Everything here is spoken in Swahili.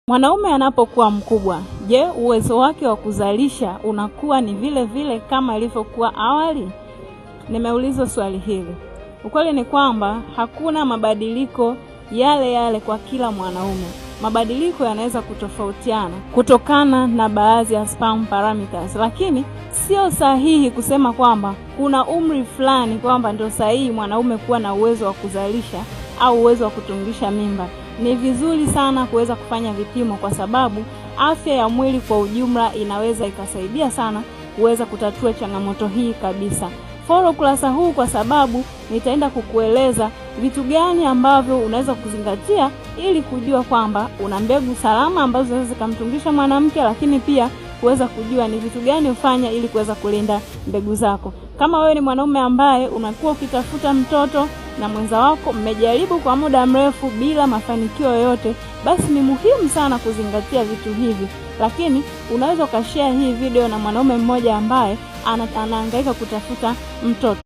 Mwanaume anapokuwa mkubwa, je, uwezo wake wa kuzalisha unakuwa ni vile vile kama ilivyokuwa awali? Nimeulizwa swali hili. Ukweli ni kwamba hakuna mabadiliko yale yale kwa kila mwanaume. Mabadiliko yanaweza kutofautiana kutokana na baadhi ya sperm parameters, lakini sio sahihi kusema kwamba kuna umri fulani kwamba ndio sahihi mwanaume kuwa na uwezo wa kuzalisha au uwezo wa kutungisha mimba. Ni vizuri sana kuweza kufanya vipimo, kwa sababu afya ya mwili kwa ujumla inaweza ikasaidia sana kuweza kutatua changamoto hii kabisa. Follow kurasa huu, kwa sababu nitaenda kukueleza vitu gani ambavyo unaweza kuzingatia ili kujua kwamba una mbegu salama ambazo zinaweza zikamtungisha mwanamke, lakini pia kuweza kujua ni vitu gani ufanya ili kuweza kulinda mbegu zako. Kama wewe ni mwanaume ambaye unakuwa ukitafuta mtoto na mwenza wako mmejaribu kwa muda mrefu bila mafanikio yoyote, basi ni muhimu sana kuzingatia vitu hivi. Lakini unaweza ukashare hii video na mwanaume mmoja ambaye anahangaika kutafuta mtoto.